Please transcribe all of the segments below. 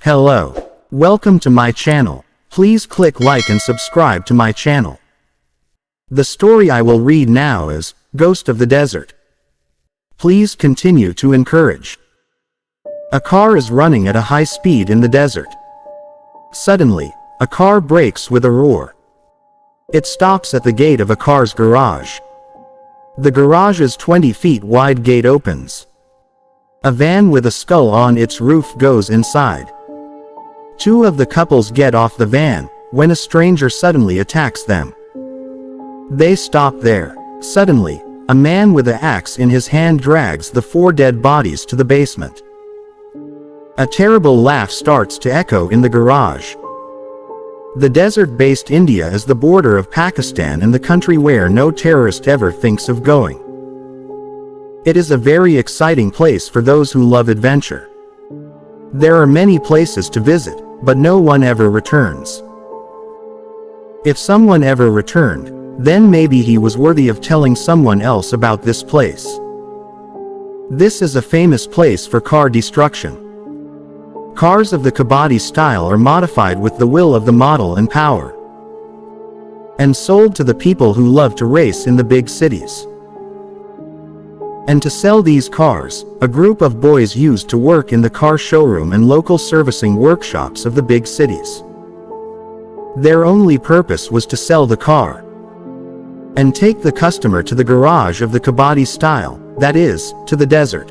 Hello. Welcome to my channel. Please click like and subscribe to my channel. The story I will read now is Ghost of the Desert. Please continue to encourage. A car is running at a high speed in the desert. Suddenly, a car brakes with a roar. It stops at the gate of a car's garage. The garage's 20 feet wide gate opens. A van with a skull on its roof goes inside. Two of the couples get off the van, when a stranger suddenly attacks them. They stop there. Suddenly, a man with an axe in his hand drags the four dead bodies to the basement. A terrible laugh starts to echo in the garage. The desert-based India is the border of Pakistan and the country where no terrorist ever thinks of going. It is a very exciting place for those who love adventure. There are many places to visit, but no one ever returns. If someone ever returned, then maybe he was worthy of telling someone else about this place. This is a famous place for car destruction. Cars of the Kabaddi style are modified with the will of the model and power, and sold to the people who love to race in the big cities. And to sell these cars, a group of boys used to work in the car showroom and local servicing workshops of the big cities. Their only purpose was to sell the car and take the customer to the garage of the Kabaddi style, that is, to the desert.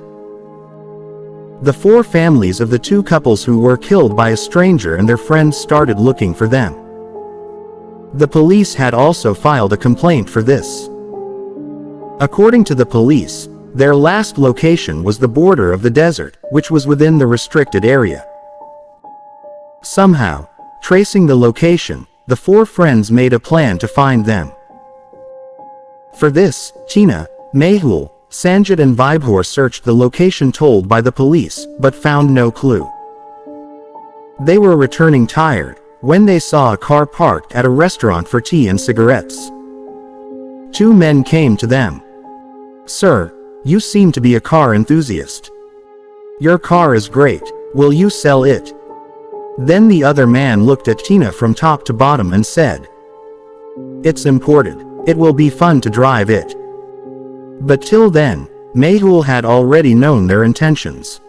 The four families of the two couples who were killed by a stranger and their friends started looking for them. The police had also filed a complaint for this. According to the police, their last location was the border of the desert, which was within the restricted area. Somehow, tracing the location, the four friends made a plan to find them. For this, Tina, Mehul, Sanjit and Vibhor searched the location told by the police, but found no clue. They were returning tired, when they saw a car parked at a restaurant for tea and cigarettes. Two men came to them. "Sir, you seem to be a car enthusiast. Your car is great, will you sell it?" Then the other man looked at Tina from top to bottom and said, "It's imported. It will be fun to drive it." But till then, Mehul had already known their intentions.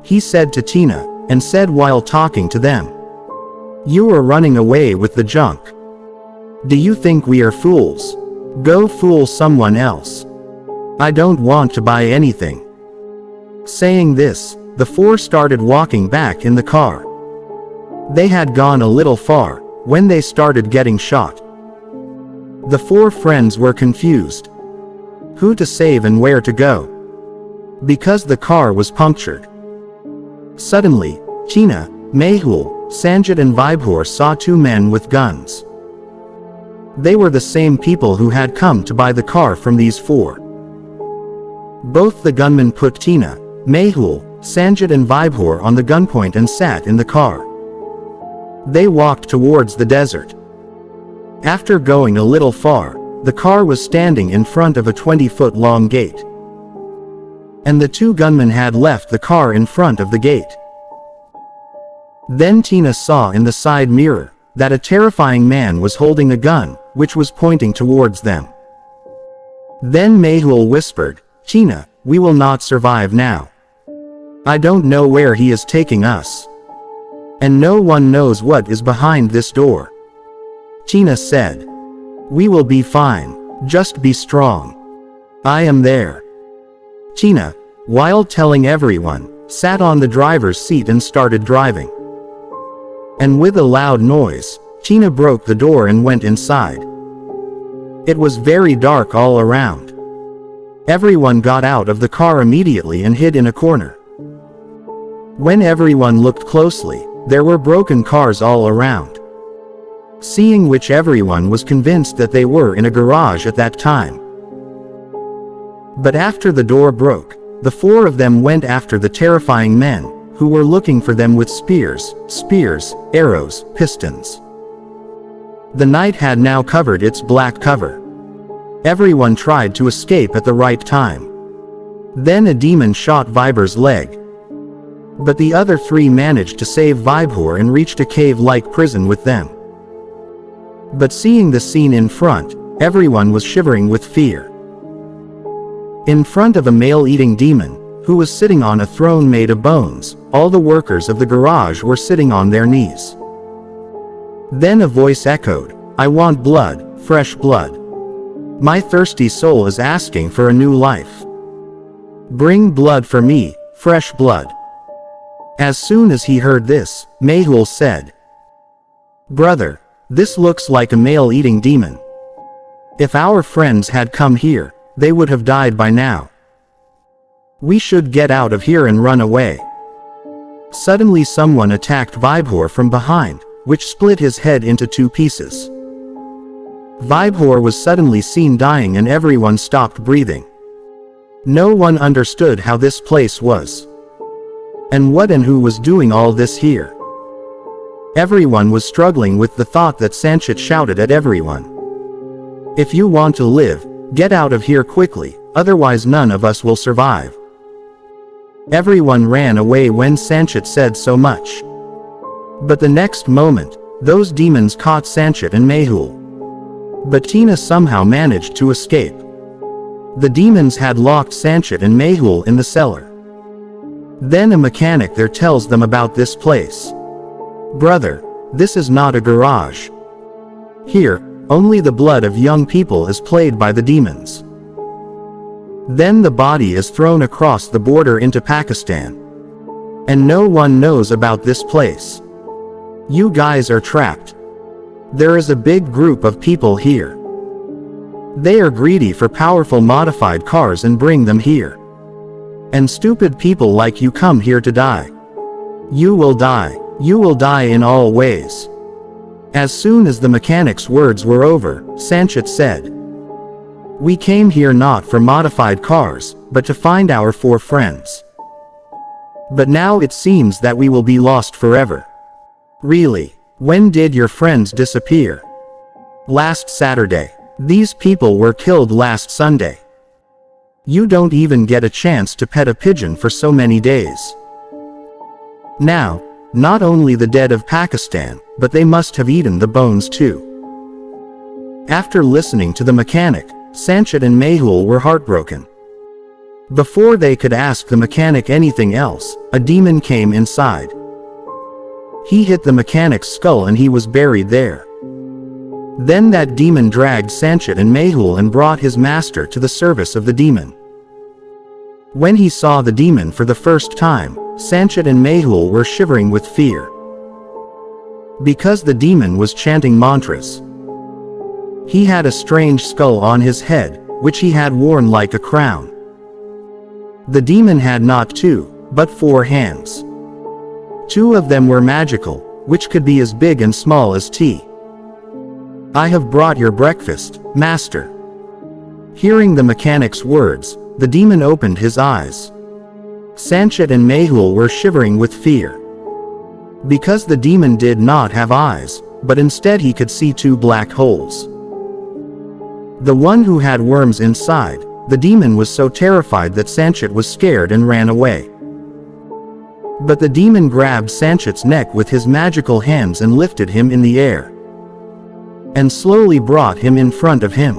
He said to Tina, and said while talking to them, "You are running away with the junk. Do you think we are fools? Go fool someone else. I don't want to buy anything." Saying this, the four started walking back in the car. They had gone a little far, when they started getting shot. The four friends were confused. Who to save and where to go, because the car was punctured. Suddenly, Tina, Mehul, Sanjit and Vibhor saw two men with guns. They were the same people who had come to buy the car from these four. Both the gunmen put Tina, Mehul, Sanjit and Vibhor on the gunpoint and sat in the car. They walked towards the desert. After going a little far, the car was standing in front of a 20-foot-long gate. And the two gunmen had left the car in front of the gate. Then Tina saw in the side mirror that a terrifying man was holding a gun, which was pointing towards them. Then Mehul whispered, "Tina, we will not survive now. I don't know where he is taking us. And no one knows what is behind this door." Tina said, "We will be fine, just be strong. I am there." Tina, while telling everyone, sat on the driver's seat and started driving. And with a loud noise, Tina broke the door and went inside. It was very dark all around. Everyone got out of the car immediately and hid in a corner. When everyone looked closely, there were broken cars all around. Seeing which, everyone was convinced that they were in a garage at that time. But after the door broke, the four of them went after the terrifying men, who were looking for them with spears, arrows, pistons. The night had now covered its black cover. Everyone tried to escape at the right time. Then a demon shot Viber's leg. But the other three managed to save Vibhor and reached a cave-like prison with them. But seeing the scene in front, everyone was shivering with fear. In front of a male-eating demon, who was sitting on a throne made of bones, all the workers of the garage were sitting on their knees. Then a voice echoed, "I want blood, fresh blood. My thirsty soul is asking for a new life. Bring blood for me, fresh blood." As soon as he heard this, Mehul said, "Brother, this looks like a male-eating demon. If our friends had come here, they would have died by now. We should get out of here and run away." Suddenly someone attacked Vibhor from behind, which split his head into two pieces. Vibhor was suddenly seen dying and everyone stopped breathing. No one understood how this place was. And what and who was doing all this here. Everyone was struggling with the thought that Sanchit shouted at everyone. "If you want to live, get out of here quickly, otherwise none of us will survive." Everyone ran away when Sanchit said so much. But the next moment, those demons caught Sanchit and Mehul. But Tina somehow managed to escape. The demons had locked Sanchit and Mehul in the cellar. Then a mechanic there tells them about this place. "Brother, this is not a garage. Here, only the blood of young people is played by the demons. Then the body is thrown across the border into Pakistan. And no one knows about this place. You guys are trapped. There is a big group of people here. They are greedy for powerful modified cars and bring them here. And stupid people like you come here to die. You will die. You will die in all ways." As soon as the mechanic's words were over, Sanchit said, "We came here not for modified cars, but to find our 4 friends. But now it seems that we will be lost forever." "Really? When did your friends disappear?" "Last Saturday. These people were killed last Sunday. You don't even get a chance to pet a pigeon for so many days. Now, not only the dead of Pakistan, but they must have eaten the bones too." After listening to the mechanic, Sanchit and Mehul were heartbroken. Before they could ask the mechanic anything else, a demon came inside. He hit the mechanic's skull and he was buried there. Then that demon dragged Sanchit and Mehul and brought his master to the service of the demon. When he saw the demon for the first time, Sanchit and Mehul were shivering with fear. Because the demon was chanting mantras. He had a strange skull on his head, which he had worn like a crown. The demon had not 2, but 4 hands. 2 of them were magical, which could be as big and small as tea. "I have brought your breakfast, master." Hearing the mechanic's words, the demon opened his eyes. Sanchit and Mehul were shivering with fear. Because the demon did not have eyes, but instead he could see 2 black holes. The one who had worms inside, the demon was so terrified that Sanchit was scared and ran away. But the demon grabbed Sanchit's neck with his magical hands and lifted him in the air. And slowly brought him in front of him.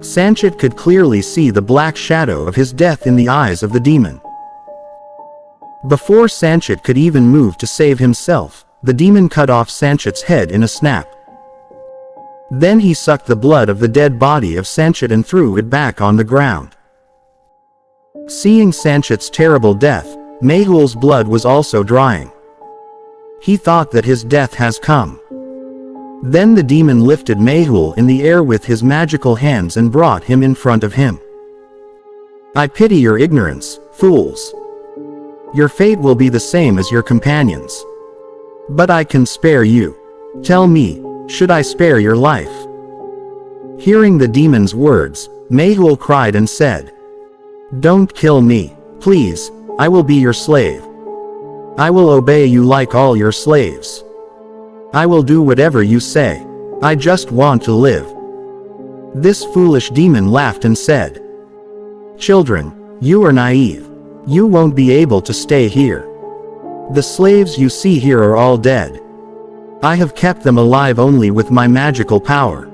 Sanchit could clearly see the black shadow of his death in the eyes of the demon. Before Sanchit could even move to save himself, the demon cut off Sanchit's head in a snap. Then he sucked the blood of the dead body of Sanchit and threw it back on the ground. Seeing Sanchit's terrible death, Mehul's blood was also drying. He thought that his death has come. Then the demon lifted Mehul in the air with his magical hands and brought him in front of him. "I pity your ignorance, fools. Your fate will be the same as your companions. But I can spare you. Tell me, should I spare your life?" Hearing the demon's words, Mehul cried and said, "Don't kill me, please, I will be your slave. I will obey you like all your slaves. I will do whatever you say. I just want to live." This foolish demon laughed and said, "Children, you are naive. You won't be able to stay here. The slaves you see here are all dead. I have kept them alive only with my magical power.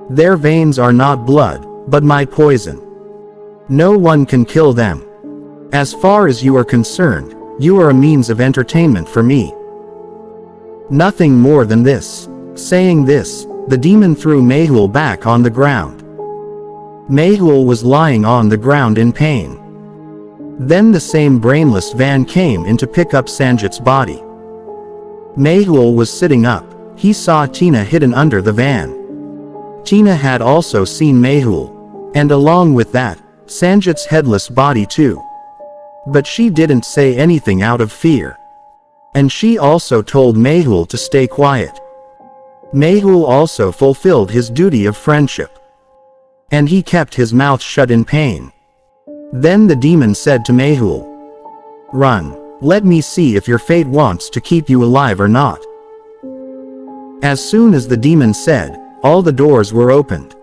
Their veins are not blood, but my poison. No one can kill them. As far as you are concerned, you are a means of entertainment for me. Nothing more than this. Saying this, the demon threw Mehul back on the ground. Mehul was lying on the ground in pain. Then the same brainless van came in to pick up Sanjit's body. Mehul was sitting up. He saw Tina hidden under the van. Tina had also seen Mehul, and along with that, Sanjit's headless body too. But she didn't say anything out of fear. And she also told Mehul to stay quiet. Mehul also fulfilled his duty of friendship. And he kept his mouth shut in pain. Then the demon said to Mehul, "Run, let me see if your fate wants to keep you alive or not." As soon as the demon said, all the doors were opened.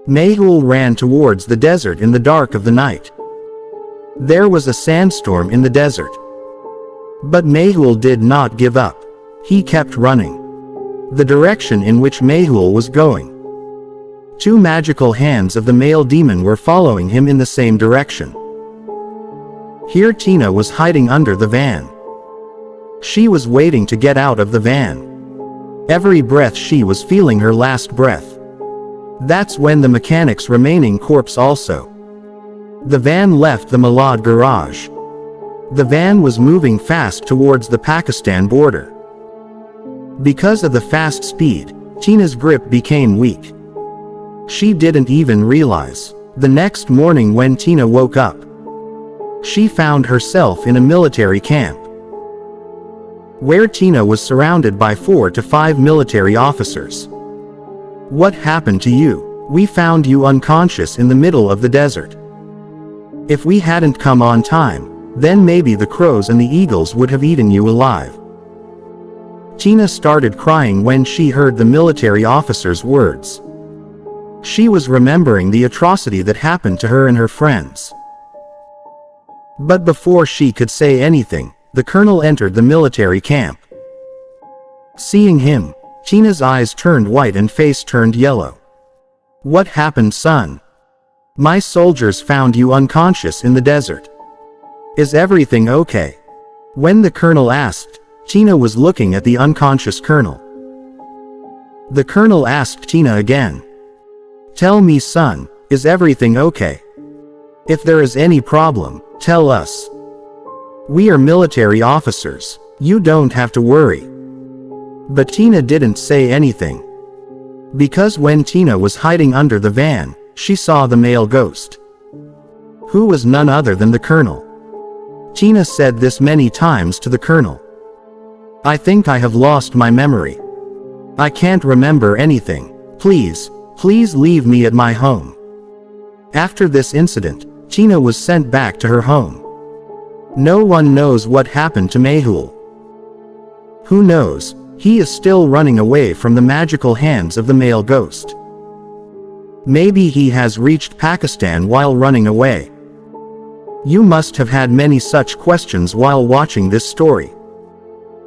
Mehul ran towards the desert in the dark of the night. There was a sandstorm in the desert. But Mehul did not give up. He kept running. The direction in which Mehul was going. Two magical hands of the male demon were following him in the same direction. Here Tina was hiding under the van. She was waiting to get out of the van. Every breath she was feeling her last breath. That's when the mechanic's remaining corpse also. The van left the Malad garage. The van was moving fast towards the Pakistan border. Because of the fast speed, Tina's grip became weak. She didn't even realize. The next morning when Tina woke up, she found herself in a military camp, where Tina was surrounded by 4 to 5 military officers. "What happened to you? We found you unconscious in the middle of the desert. If we hadn't come on time, then maybe the crows and the eagles would have eaten you alive." Tina started crying when she heard the military officer's words. She was remembering the atrocity that happened to her and her friends. But before she could say anything, the colonel entered the military camp. Seeing him, Tina's eyes turned white and face turned yellow. "What happened, son? My soldiers found you unconscious in the desert. Is everything okay?" When the colonel asked, Tina was looking at the unconscious colonel. The colonel asked Tina again. "Tell me, son, is everything okay? If there is any problem, tell us. We are military officers. You don't have to worry." But Tina didn't say anything. Because when Tina was hiding under the van, she saw the male ghost, who was none other than the colonel. Tina said this many times to the colonel. "I think I have lost my memory. I can't remember anything. Please, please leave me at my home." After this incident, Tina was sent back to her home. No one knows what happened to Mehul. Who knows, he is still running away from the magical hands of the male ghost. Maybe he has reached Pakistan while running away. You must have had many such questions while watching this story.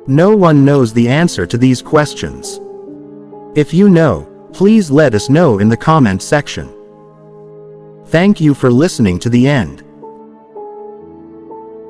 No one knows the answer to these questions. If you know, please let us know in the comment section. Thank you for listening to the end.